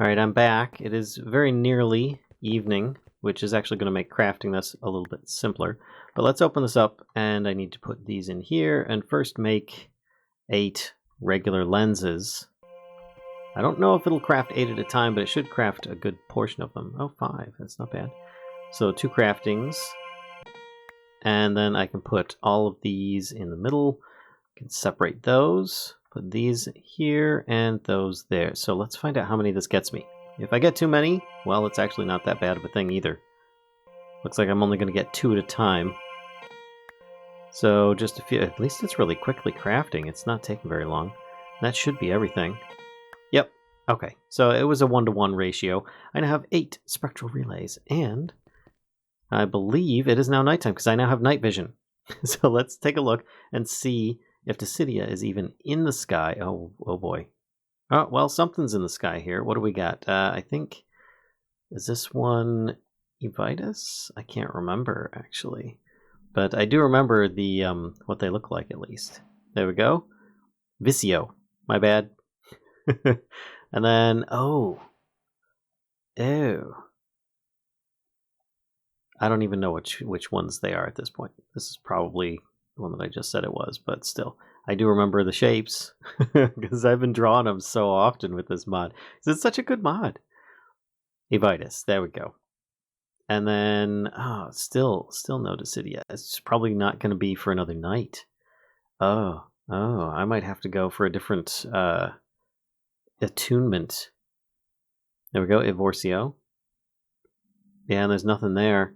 Alright, I'm back. It is very nearly evening, which is actually going to make crafting this a little bit simpler. But let's open this up, and I need to put these in here, and first make 8 regular lenses. I don't know if it'll craft 8 at a time, but it should craft a good portion of them. Oh, 5. That's not bad. So 2 craftings. And then I can put all of these in the middle. I can separate those. Put these here and those there. So let's find out how many this gets me. If I get too many, well, it's actually not that bad of a thing either. Looks like I'm only going to get 2 at a time. So just a few. At least it's really quickly crafting. It's not taking very long. That should be everything. Yep. Okay. So it was a 1-to-1 ratio. I now have 8 spectral relays. And I believe it is now nighttime because I now have night vision. So let's take a look and see if Dissidia is even in the sky. Oh boy. Oh, well, something's in the sky here. What do we got? I think, is this one Evitus? I can't remember, actually. But I do remember the what they look like, at least. There we go. Vicio. My bad. And then, oh. Ew. I don't even know which ones they are at this point. This is probably the one that I just said it was, but still. I do remember the shapes, because I've been drawing them so often with this mod. It's such a good mod. Evitus, there we go. And then, oh, still no Dissidia. It's probably not going to be for another night. Oh, I might have to go for a different attunement. There we go, Evorcio. Yeah, and there's nothing there.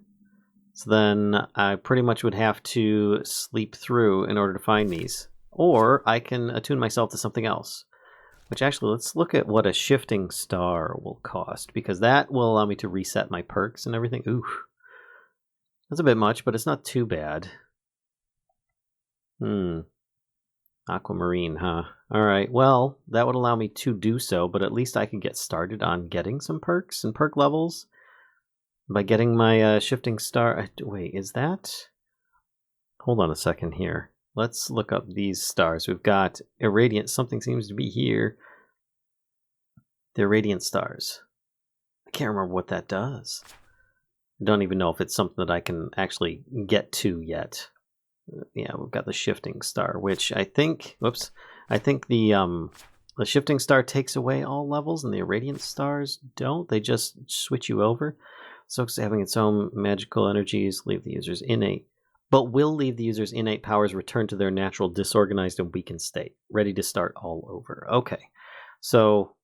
So then I pretty much would have to sleep through in order to find these. Or I can attune myself to something else. Which actually, let's look at what a shifting star will cost. Because that will allow me to reset my perks and everything. Ooh. That's a bit much, but it's not too bad. Aquamarine, huh? Alright, well, that would allow me to do so. But at least I can get started on getting some perks and perk levels. By getting my shifting star... Wait, is that... Hold on a second here. Let's look up these stars. We've got irradiant. Something seems to be here. The irradiant stars. I can't remember what that does. I don't even know if it's something that I can actually get to yet. Yeah, we've got the shifting star, which I think... Whoops. I think the shifting star takes away all levels, and the irradiant stars don't. They just switch you over. So having its own magical energies, leave the user's innate, but will leave the user's innate powers return to their natural disorganized and weakened state, ready to start all over. Okay, so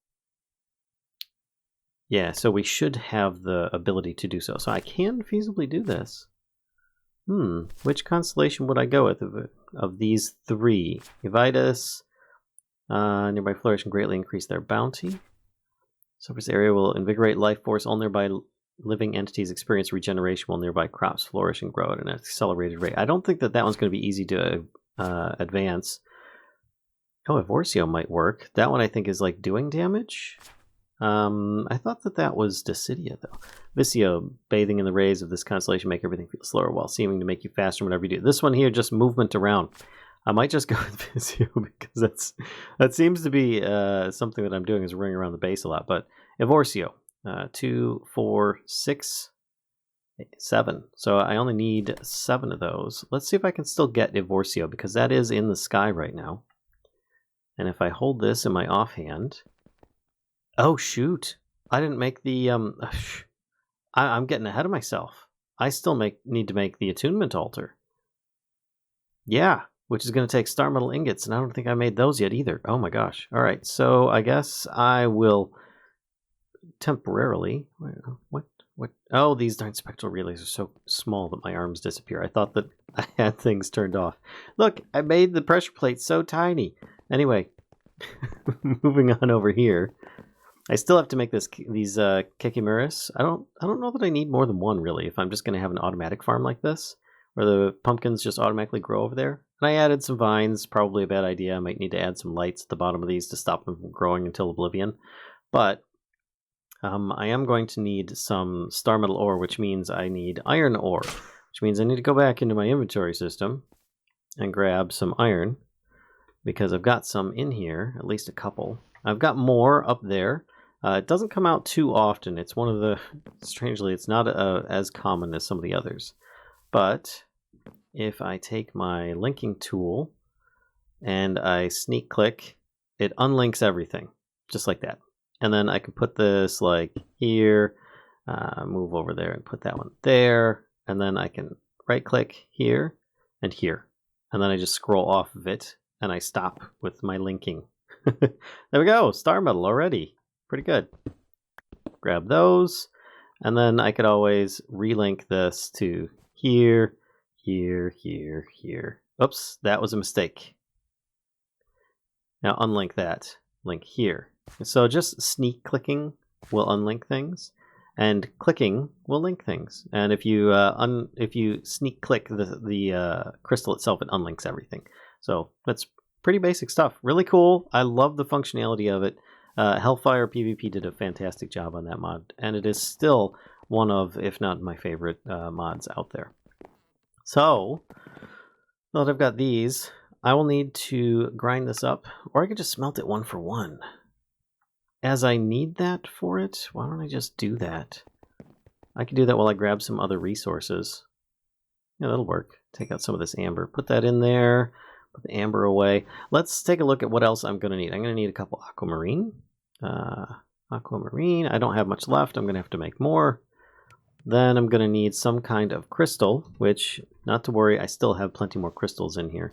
yeah, so we should have the ability to do so. So I can feasibly do this. Which constellation would I go with of these 3? Evitus, nearby flourish and greatly increase their bounty. Surface area will invigorate life force. All nearby living entities experience regeneration while nearby crops flourish and grow at an accelerated rate. I don't think that one's going to be easy to advance. Oh, Evorcio might work. That one I think is like doing damage. I thought that was Dissidia, though. Vicio, bathing in the rays of this constellation, make everything feel slower while seeming to make you faster whenever you do. This one here, just movement around. I might just go with Vicio because that seems to be something that I'm doing is running around the base a lot. But Evorcio. 2, 4, 6, 7. So I only need 7 of those. Let's see if I can still get Evorcio, because that is in the sky right now. And if I hold this in my offhand... Oh, shoot! I didn't make the... I'm getting ahead of myself. I still need to make the attunement altar. Yeah, which is going to take star metal ingots, and I don't think I made those yet either. Oh my gosh. Alright, so I guess I will... temporarily. What? Oh, these darn spectral relays are so small that my arms disappear. I thought that I had things turned off. Look, I made the pressure plate so tiny. Anyway, moving on over here. I still have to make these Kikimuras. I don't know that I need more than one, really, if I'm just going to have an automatic farm like this, where the pumpkins just automatically grow over there. And I added some vines, probably a bad idea. I might need to add some lights at the bottom of these to stop them from growing until oblivion. But I am going to need some star metal ore, which means I need iron ore, which means I need to go back into my inventory system and grab some iron, because I've got some in here, at least a couple. I've got more up there. It doesn't come out too often. It's one of the... Strangely, it's not as common as some of the others. But if I take my linking tool and I sneak click, it unlinks everything. Just like that. And then I can put this like here, move over there and put that one there. And then I can right click here and here. And then I just scroll off of it and I stop with my linking. There we go, star medal already. Pretty good. Grab those. And then I could always relink this to here, here, here, here. Oops, that was a mistake. Now unlink that. Link here. So just sneak clicking will unlink things, and clicking will link things. And if you sneak click the crystal itself, it unlinks everything. So that's pretty basic stuff. Really cool. I love the functionality of it. Hellfire PvP did a fantastic job on that mod, and it is still one of, if not my favorite mods out there. So now that I've got these, I will need to grind this up, or I could just smelt it 1 for 1. As I need that for it, why don't I just do that? I can do that while I grab some other resources. Yeah, that'll work. Take out some of this amber. Put that in there. Put the amber away. Let's take a look at what else I'm going to need. I'm going to need a couple aquamarine. Aquamarine. I don't have much left. I'm going to have to make more. Then I'm going to need some kind of crystal, which, not to worry, I still have plenty more crystals in here.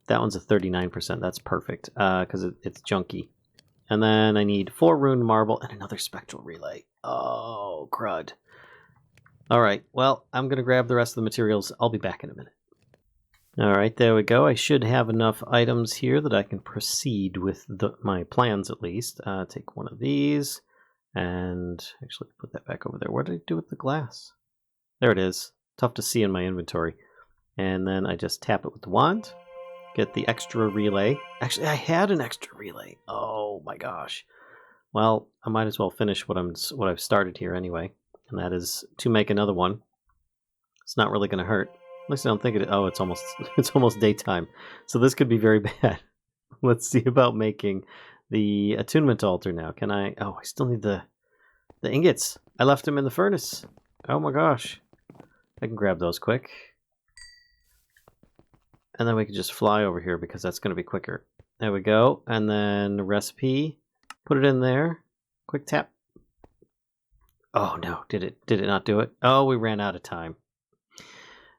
That one's a 39%. That's perfect, because it's junky. And then I need 4 rune marble and another spectral relay. Oh, crud. Alright, well, I'm going to grab the rest of the materials. I'll be back in a minute. Alright, there we go. I should have enough items here that I can proceed with my plans, at least. Take one of these, and actually put that back over there. What did I do with the glass? There it is. Tough to see in my inventory. And then I just tap it with the wand. Get the extra relay. Actually, I had an extra relay. Oh my gosh. Well, I might as well finish what I've started here anyway, and that is to make another one. It's not really going to hurt. At least I don't think it. Oh, it's almost daytime, so this could be very bad. Let's see about making the attunement altar now. Can I? Oh, I still need the ingots. I left them in the furnace. Oh my gosh. I can grab those quick. And then we can just fly over here because that's going to be quicker. There we go. And then the recipe. Put it in there. Quick tap. Oh no, did it not do it? Oh, we ran out of time.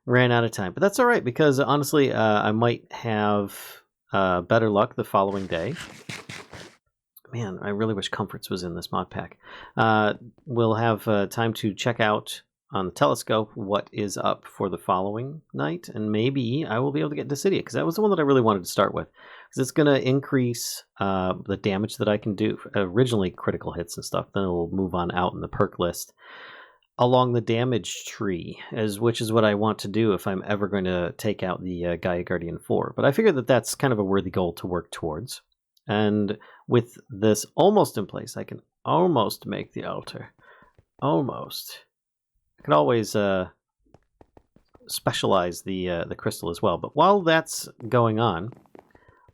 Ran out of time. But that's all right because honestly, I might have better luck the following day. Man, I really wish Comforts was in this mod pack. We'll have time to check out on the telescope what is up for the following night, and maybe I will be able to get Dissidia, because that was the one that I really wanted to start with, because it's going to increase the damage that I can do. Originally critical hits and stuff, then it'll move on out in the perk list along the damage tree, which is what I want to do if I'm ever going to take out the Gaia Guardian 4. But I figure that that's kind of a worthy goal to work towards, and with this almost in place, I can almost make the altar. Almost. Could always specialize the crystal as well. But while that's going on,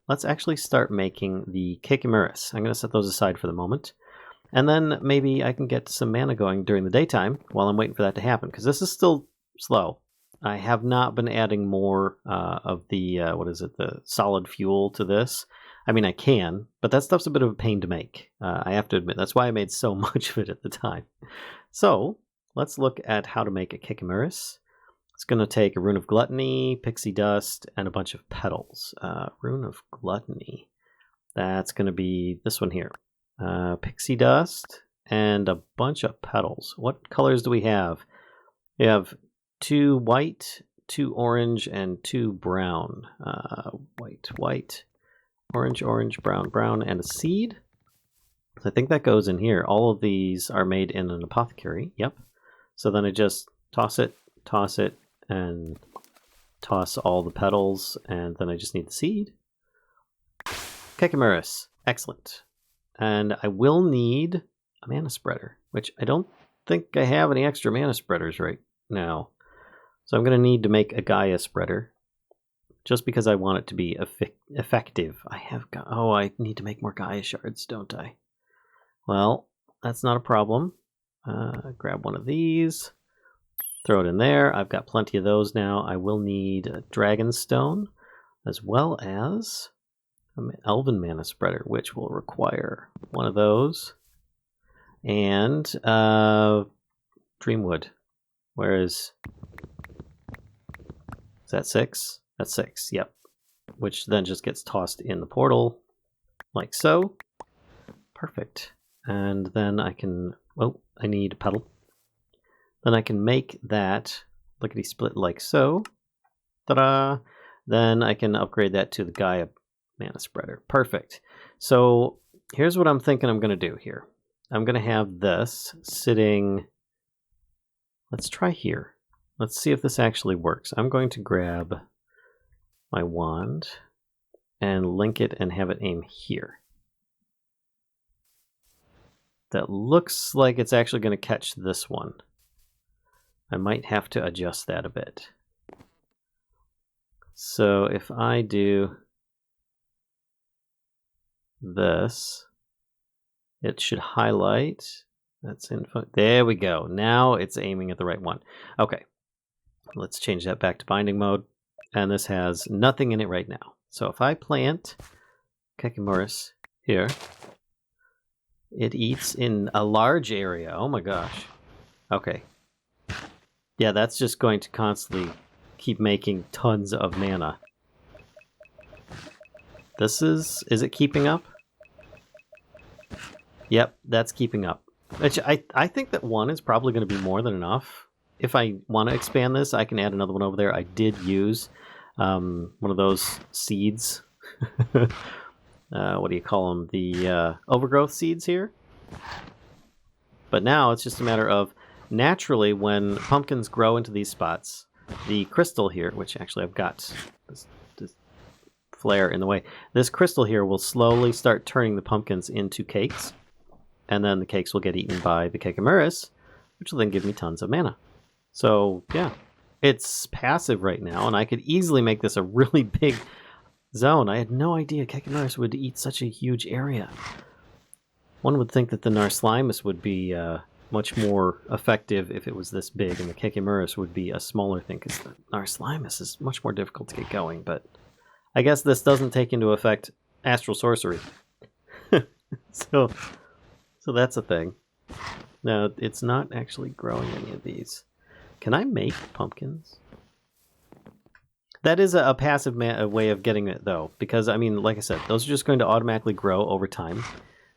let's actually start making the Kekimuris. I'm going to set those aside for the moment. And then maybe I can get some mana going during the daytime while I'm waiting for that to happen, because this is still slow. I have not been adding more of the, the solid fuel to this. I mean, I can, but that stuff's a bit of a pain to make. I have to admit, that's why I made so much of it at the time. So let's look at how to make a Kekimuris. It's going to take a Rune of Gluttony, Pixie Dust, and a bunch of petals. Rune of Gluttony. That's going to be this one here. Pixie Dust and a bunch of petals. What colors do we have? We have 2 white, 2 orange, and 2 brown. White, orange, brown, and a seed. I think that goes in here. All of these are made in an apothecary. Yep. So then I just toss it, and toss all the petals, and then I just need the seed. Kekimuris. Excellent. And I will need a mana spreader, which I don't think I have any extra mana spreaders right now. So I'm going to need to make a Gaia spreader, just because I want it to be effective. I need to make more Gaia shards, don't I? Well, that's not a problem. Grab one of these, throw it in there. I've got plenty of those now. I will need a dragon stone as well as an elven mana spreader, which will require one of those. And Dreamwood. Where is that 6? That's 6, yep. Which then just gets tossed in the portal, like so. Perfect. And then I can, oh, I need a pedal. Then I can make that lickety split like so. Ta-da! Then I can upgrade that to the Gaia mana spreader. Perfect. So here's what I'm thinking I'm going to do here. I'm going to have this sitting, let's try here. Let's see if this actually works. I'm going to grab my wand and link it and have it aim here. That looks like it's actually going to catch this one. I might have to adjust that a bit. So if I do this, it should highlight. That's info. There we go. Now it's aiming at the right one. Okay. Let's change that back to binding mode. And this has nothing in it right now. So if I plant Kekimuris here, it eats in a large area. Oh my gosh. Okay. Yeah, that's just going to constantly keep making tons of mana. This is it keeping up? Yep, that's keeping up. Which I think that 1 is probably going to be more than enough. If I want to expand this, I can add another one over there. I did use one of those seeds. What do you call them? The overgrowth seeds here. But now it's just a matter of, naturally, when pumpkins grow into these spots, the crystal here, which actually I've got this flare in the way, this crystal here will slowly start turning the pumpkins into cakes. And then the cakes will get eaten by the Kekimuris, which will then give me tons of mana. So, yeah, it's passive right now, and I could easily make this a really big zone. I had no idea Kekimuris would eat such a huge area. One would think that the Narslimus would be much more effective if it was this big, and the Kekimuris would be a smaller thing, because the Narslimus is much more difficult to get going, but I guess this doesn't take into effect Astral Sorcery. So that's a thing. No, it's not actually growing any of these. Can I make pumpkins? That is a passive way of getting it, though, because, I mean, like I said, those are just going to automatically grow over time.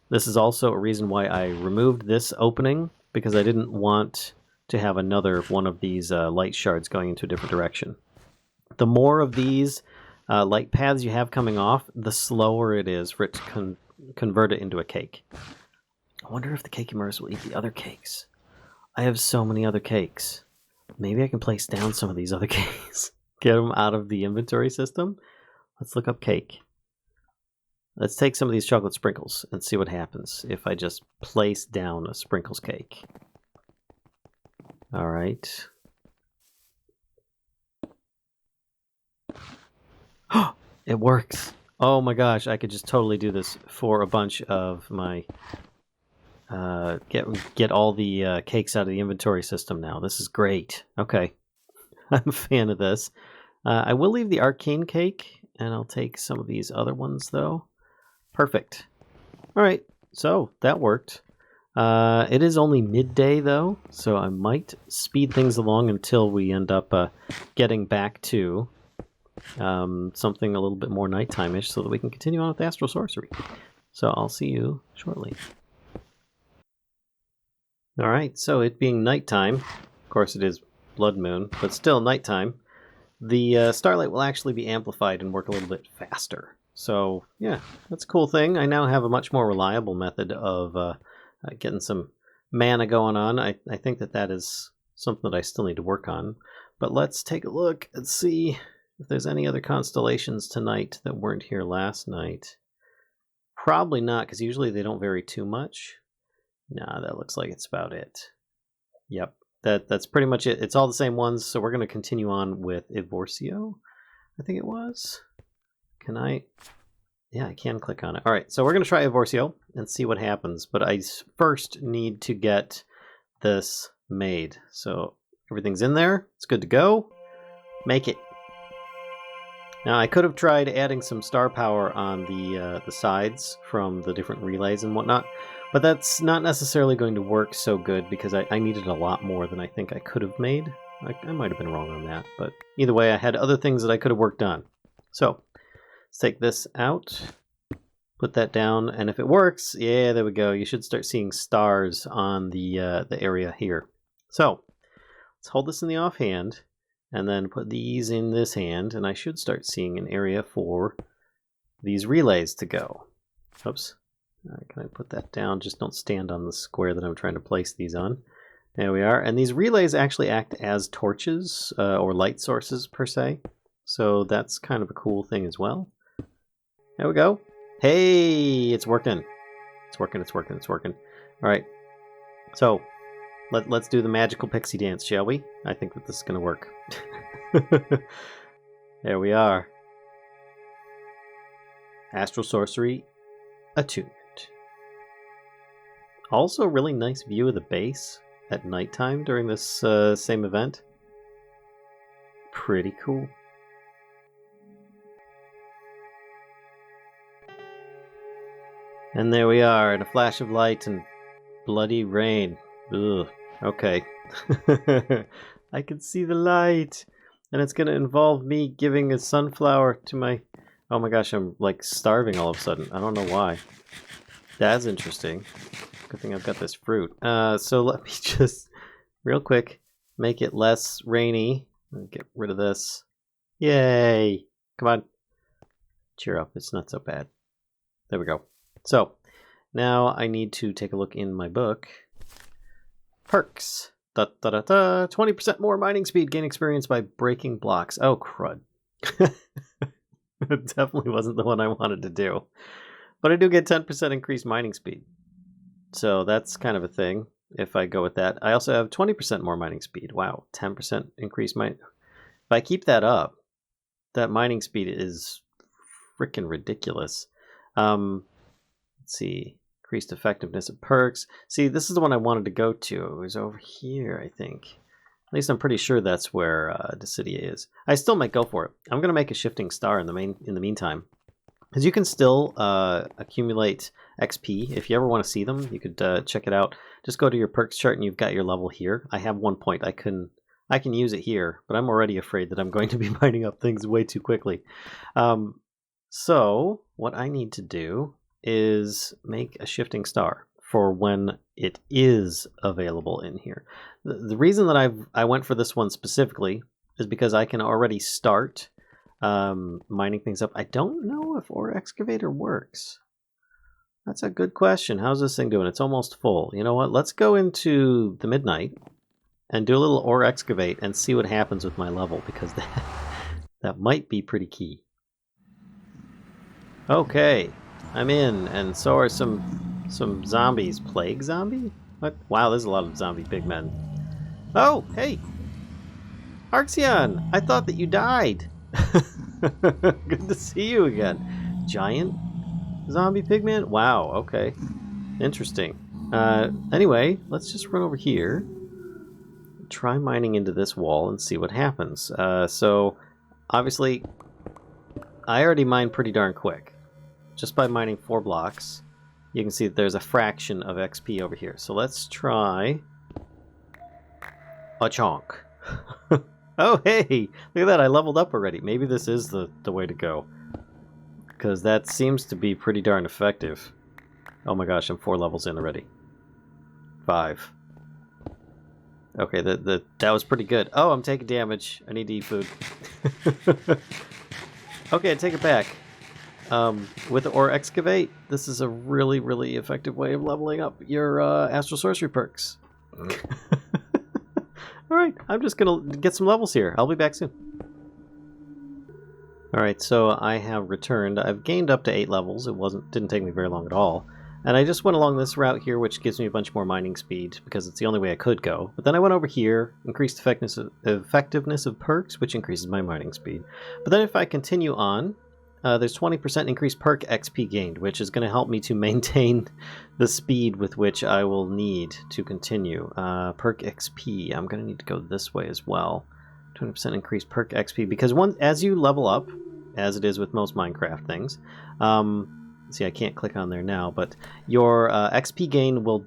This is also a reason why I removed this opening, because I didn't want to have another one of these light shards going into a different direction. The more of these light paths you have coming off, the slower it is for it to convert it into a cake. I wonder if the Kekimuris will eat the other cakes. I have so many other cakes. Maybe I can place down some of these other cakes. Get them out of the inventory system. Let's look up cake. Let's take some of these chocolate sprinkles and see what happens if I just place down a sprinkles cake. All right. It works. Oh my gosh, I could just totally do this for a bunch of my... get all the cakes out of the inventory system now. This is great. Okay. I'm a fan of this. I will leave the arcane cake, and I'll take some of these other ones, though. Perfect. All right, so that worked. It is only midday, though, so I might speed things along until we end up getting back to something a little bit more nighttime-ish so that we can continue on with Astral Sorcery. So I'll see you shortly. All right, so it being nighttime, of course it is blood moon, but still nighttime, the starlight will actually be amplified and work a little bit faster. So yeah, that's a cool thing. I now have a much more reliable method of getting some mana going on. I think that is something that I still need to work on. But let's take a look and see if there's any other constellations tonight that weren't here last night. Probably not, because usually they don't vary too much. Nah, that looks like it's about it. Yep, that's pretty much it. It's all the same ones, so we're going to continue on with Evorcio, I think it was. Can I... Yeah, I can click on it. All right, so we're going to try Evorcio and see what happens. But I first need to get this made. So everything's in there. It's good to go. Make it. Now, I could have tried adding some star power on the sides from the different relays and whatnot, but that's not necessarily going to work so good because I needed a lot more than I think I could have made. I might have been wrong on that, but either way, I had other things that I could have worked on. So, let's take this out, put that down, and if it works, yeah, there we go. You should start seeing stars on the area here. So, let's hold this in the offhand. And then put these in this hand, and I should start seeing an area for these relays to go. Oops. Can I put that down? Just don't stand on the square that I'm trying to place these on. There we are. And these relays actually act as torches or light sources per se. So that's kind of a cool thing as well. There we go. Hey, it's working. It's working, it's working, it's working. All right. So let's do the magical pixie dance, shall we? I think that this is going to work. There we are. Astral Sorcery, Attunement. Also, a really nice view of the base at nighttime during this same event. Pretty cool. And there we are, in a flash of light and bloody rain. Ugh. Okay. I can see the light. And it's going to involve me giving a sunflower to my... Oh my gosh, I'm like starving all of a sudden. I don't know why. That's interesting. Good thing I've got this fruit. So let me just, real quick, make it less rainy. Get rid of this. Yay! Come on. Cheer up. It's not so bad. There we go. So, now I need to take a look in my book. Perks. 20% more mining speed, gain experience by breaking blocks. Oh, crud. It definitely wasn't the one I wanted to do. But I do get 10% increased mining speed. So that's kind of a thing if I go with that. I also have 20% more mining speed. Wow, 10% increased mining. If I keep that up, that mining speed is freaking ridiculous. Let's see. Increased effectiveness of perks. See, this is the one I wanted to go to. It was over here, I think. At least I'm pretty sure that's where Decidia is. I still might go for it. I'm going to make a shifting star in the meantime. Because you can still accumulate XP. If you ever want to see them, you could check it out. Just go to your perks chart and you've got your level here. I have 1 point. I can use it here, but I'm already afraid that I'm going to be mining up things way too quickly. So what I need to do is make a shifting star for when it is available in here. The reason that I went for this one specifically is because I can already start mining things up. I don't know if Ore Excavator works. That's a good question. How's this thing doing? It's almost full. You know what? Let's go into the midnight and do a little Ore Excavate and see what happens with my level, because that might be pretty key. Okay. I'm in, and so are some zombies. Plague zombie? What? Wow, there's a lot of zombie pigmen. Oh, hey! Arxion! I thought that you died! Good to see you again. Giant zombie pigman? Wow, okay. Interesting. Anyway, let's just run over here. Try mining into this wall and see what happens. So, obviously, I already mined pretty darn quick. Just by mining 4 blocks, you can see that there's a fraction of XP over here. So let's try a chonk. Oh, hey! Look at that, I leveled up already. Maybe this is the way to go. Because that seems to be pretty darn effective. Oh my gosh, I'm 4 levels in already. 5. Okay, that was pretty good. Oh, I'm taking damage. I need to eat food. Okay, I take it back. With Ore Excavate, this is a really, really effective way of leveling up your Astral Sorcery perks. Alright, I'm just going to get some levels here. I'll be back soon. Alright, so I have returned. I've gained up to 8 levels. It didn't take me very long at all. And I just went along this route here, which gives me a bunch more mining speed, because it's the only way I could go. But then I went over here, increased effectiveness of perks, which increases my mining speed. But then if I continue on, there's 20% increased perk XP gained, which is going to help me to maintain the speed with which I will need to continue. Perk XP, I'm going to need to go this way as well. 20% increased perk XP, because as you level up, as it is with most Minecraft things, see, I can't click on there now, but your XP gain will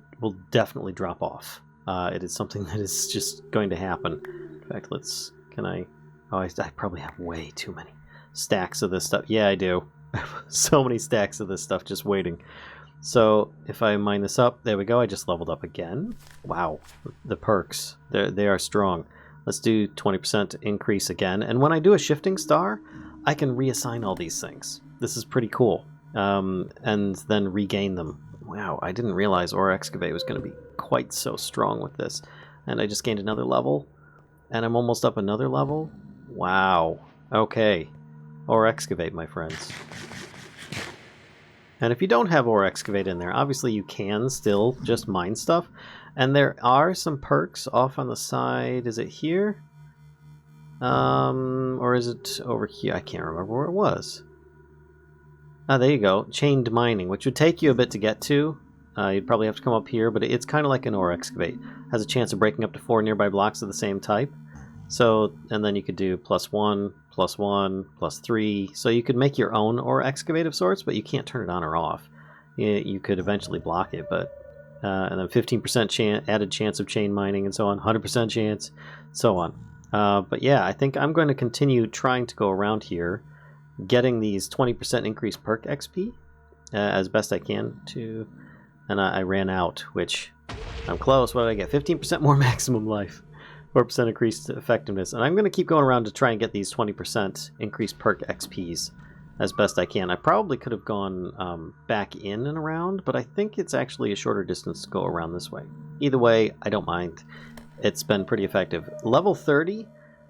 definitely drop off. It is something that is just going to happen. In fact, I probably have way too many stacks of this stuff. Yeah, I do. So many stacks of this stuff just waiting. So if I mine this up, there we go. I just leveled up again. Wow, the perks, they are strong. Let's do 20% increase again. And when I do a shifting star, I can reassign all these things. This is pretty cool. And then regain them. Wow, I didn't realize Ore Excavate was going to be quite so strong with this. And I just gained another level. And I'm almost up another level. Wow. Okay. Ore Excavate, my friends. And if you don't have Ore Excavate in there, obviously you can still just mine stuff. And there are some perks off on the side. Is it here? Or is it over here? I can't remember where it was. Ah, there you go. Chained mining, which would take you a bit to get to. You'd probably have to come up here, but it's kind of like an Ore Excavate. Has a chance of breaking up to 4 nearby blocks of the same type. So, and then you could do +1, +1, +3. So you could make your own Ore Excavate of sorts, but you can't turn it on or off. You could eventually block it, but... and then 15% added chance of chain mining and so on, 100% chance, so on. But yeah, I think I'm going to continue trying to go around here, getting these 20% increased perk XP as best I can to... And I ran out, which I'm close. What did I get? 15% more maximum life. 4% increased effectiveness. And I'm going to keep going around to try and get these 20% increased perk XPs as best I can. I probably could have gone back in and around, but I think it's actually a shorter distance to go around this way. Either way, I don't mind. It's been pretty effective. Level 30,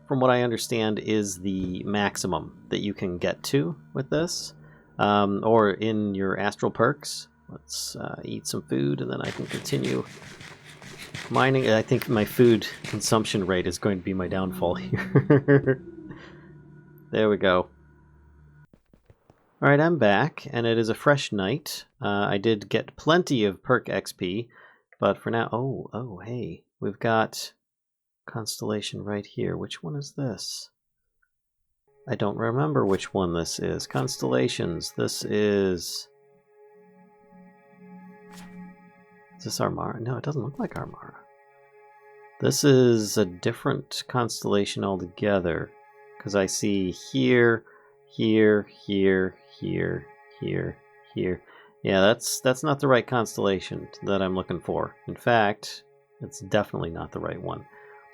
from what I understand, is the maximum that you can get to with this, or in your Astral perks. Let's eat some food, and then I can continue mining. I think my food consumption rate is going to be my downfall here. There we go. Alright, I'm back, and it is a fresh night. I did get plenty of perk XP, but for now... Oh, hey. We've got constellation right here. Which one is this? I don't remember which one this is. Constellations. This is... Is this Armara? No, it doesn't look like Armara. This is a different constellation altogether, because I see here, here, here, here, here, here. Yeah, that's not the right constellation that I'm looking for. In fact, it's definitely not the right one.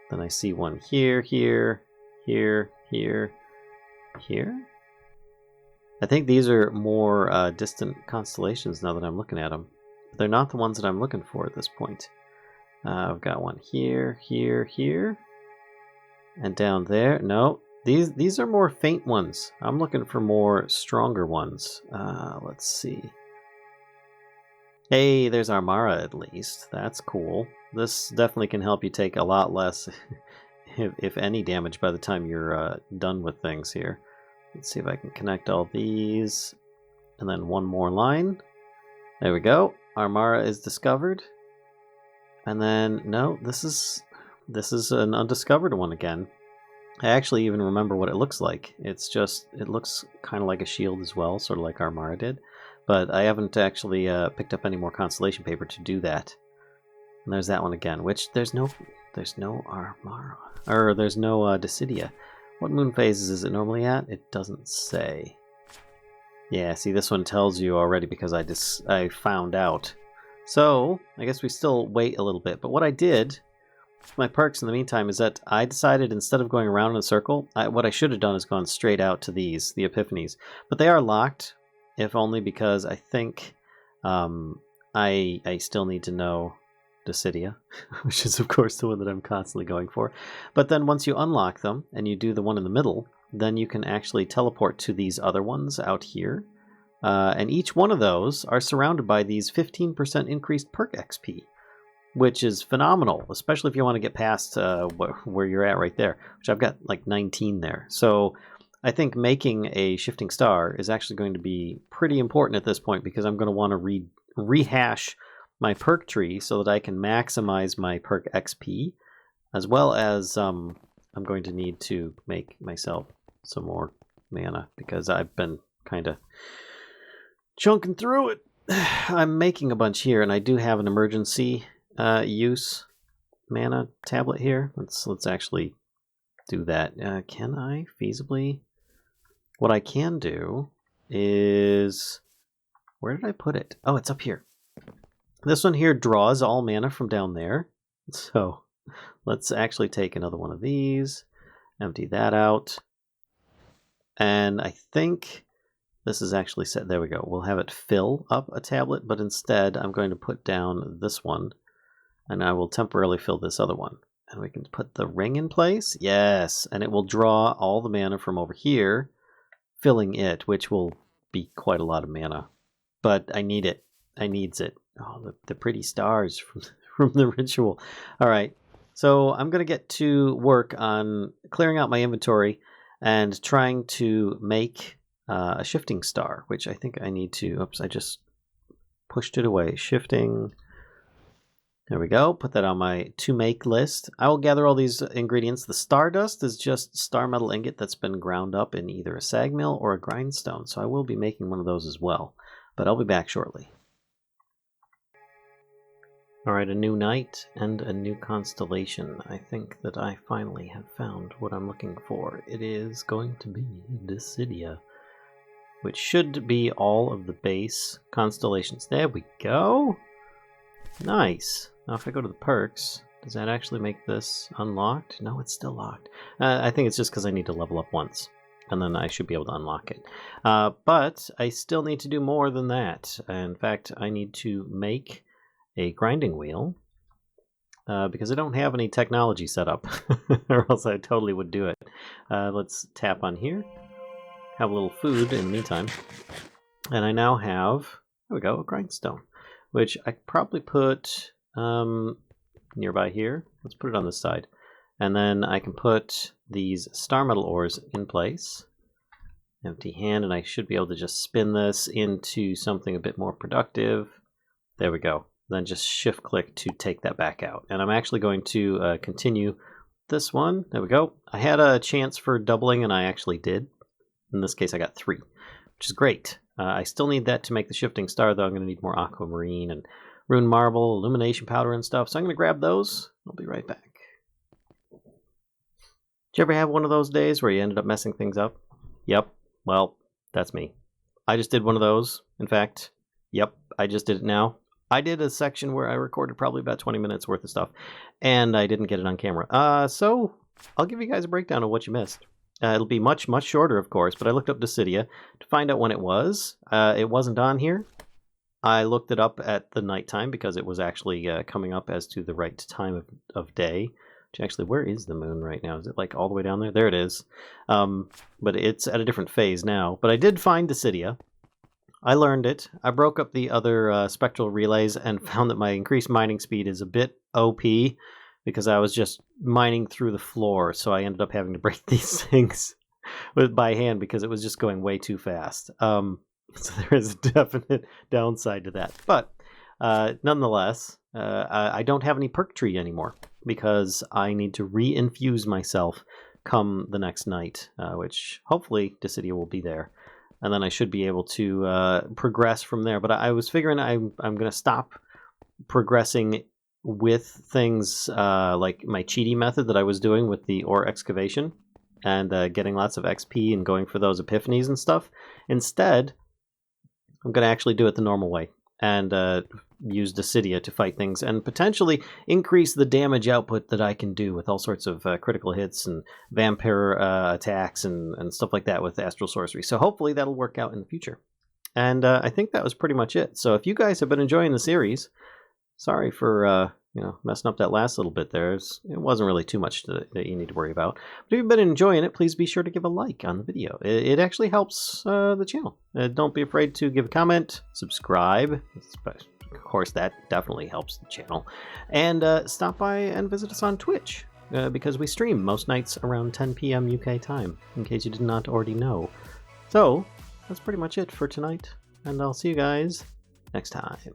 Then I see one here, here, here, here, here. I think these are more distant constellations now that I'm looking at them. They're not the ones that I'm looking for at this point. I've got one here, here, here, and down there. No, these are more faint ones. I'm looking for more stronger ones. Let's see. Hey, there's Armara at least. That's cool. This definitely can help you take a lot less, if any, damage by the time you're done with things here. Let's see if I can connect all these, and then one more line. There we go. Armara is discovered. And then, no, this is an undiscovered one again. I actually even remember what it looks like. It looks kind of like a shield as well, sort of like Armara did. But I haven't actually picked up any more constellation paper to do that. And there's that one again, which there's no Armara. Or there's no Dissidia. What moon phases is it normally at? It doesn't say. Yeah, see, this one tells you already because I found out. So, I guess we still wait a little bit. But what I did, my perks in the meantime, is that I decided instead of going around in a circle, what I should have done is gone straight out to the Epiphanies. But they are locked, if only because I think I still need to know Dissidia, which is of course the one that I'm constantly going for. But then once you unlock them, and you do the one in the middle, then you can actually teleport to these other ones out here. And each one of those are surrounded by these 15% increased perk XP, which is phenomenal, especially if you want to get past where you're at right there, which I've got like 19 there. So I think making a shifting star is actually going to be pretty important at this point, because I'm going to want to rehash my perk tree so that I can maximize my perk XP, as well as I'm going to need to make myself some more mana, because I've been kind of chunking through it. I'm making a bunch here, and I do have an emergency use mana tablet here. Let's actually do that. Can I feasibly? What I can do is, where did I put it? Oh, it's up here. This one here draws all mana from down there. So let's actually take another one of these, empty that out. And I think this is actually set. There we go. We'll have it fill up a tablet, but instead I'm going to put down this one, and I will temporarily fill this other one. And we can put the ring in place. Yes, and it will draw all the mana from over here, filling it, which will be quite a lot of mana. But I need it. I needs it. Oh, the pretty stars from the ritual. All right, so I'm going to get to work on clearing out my inventory and trying to make a shifting star, which I think I need to... Oops, I just pushed it away. Shifting... There we go. Put that on my to-make list. I will gather all these ingredients. The stardust is just star metal ingot that's been ground up in either a sag mill or a grindstone, so I will be making one of those as well. But I'll be back shortly. Alright, a new night and a new constellation. I think that I finally have found what I'm looking for. It is going to be Dissidia, which should be all of the base constellations. There we go! Nice! Now if I go to the perks, does that actually make this unlocked? No, it's still locked. I think it's just because I need to level up once, and then I should be able to unlock it. But I still need to do more than that. In fact, I need to make a grinding wheel, because I don't have any technology set up, or else I totally would do it. Let's tap on here, have a little food in the meantime, and I now have, there we go, a grindstone, which I could probably put nearby here. Let's put it on this side. And then I can put these star metal ores in place. Empty hand, and I should be able to just spin this into something a bit more productive. There we go. Then just shift click to take that back out. And I'm actually going to continue this one. There we go. I had a chance for doubling, and I actually did. In this case, I got 3, which is great. I still need that to make the shifting star, though. I'm going to need more aquamarine and rune marble, illumination powder, and stuff. So I'm going to grab those. I'll be right back. Did you ever have one of those days where you ended up messing things up? Yep. Well, that's me. I just did one of those. In fact, yep, I just did it now. I did a section where I recorded probably about 20 minutes worth of stuff, and I didn't get it on camera. So I'll give you guys a breakdown of what you missed. It'll be much, much shorter, of course, but I looked up Dissidia to find out when it was. It wasn't on here. I looked it up at the nighttime because it was actually coming up as to the right time of day. Which actually, where is the moon right now? Is it like all the way down there? There it is. But it's at a different phase now. But I did find Dissidia. I learned it. I broke up the other spectral relays and found that my increased mining speed is a bit OP because I was just mining through the floor. So I ended up having to break these things by hand because it was just going way too fast. So there is a definite downside to that. But nonetheless, I don't have any perk tree anymore because I need to re-infuse myself come the next night, which hopefully Dissidia will be there. And then I should be able to progress from there. But I was figuring I'm going to stop progressing with things like my cheaty method that I was doing with the ore excavation and getting lots of XP and going for those epiphanies and stuff. Instead, I'm going to actually do it the normal way and use Dissidia to fight things and potentially increase the damage output that I can do with all sorts of critical hits and vampire attacks and stuff like that with Astral Sorcery. So hopefully that'll work out in the future. And I think that was pretty much it. So if you guys have been enjoying the series, sorry for messing up that last little bit there. It wasn't really too much that you need to worry about. But if you've been enjoying it, please be sure to give a like on the video. It actually helps the channel. Don't be afraid to give a comment, subscribe. Of course, that definitely helps the channel. And stop by and visit us on Twitch. because we stream most nights around 10 p.m. UK time, in case you did not already know. So, that's pretty much it for tonight, and I'll see you guys next time.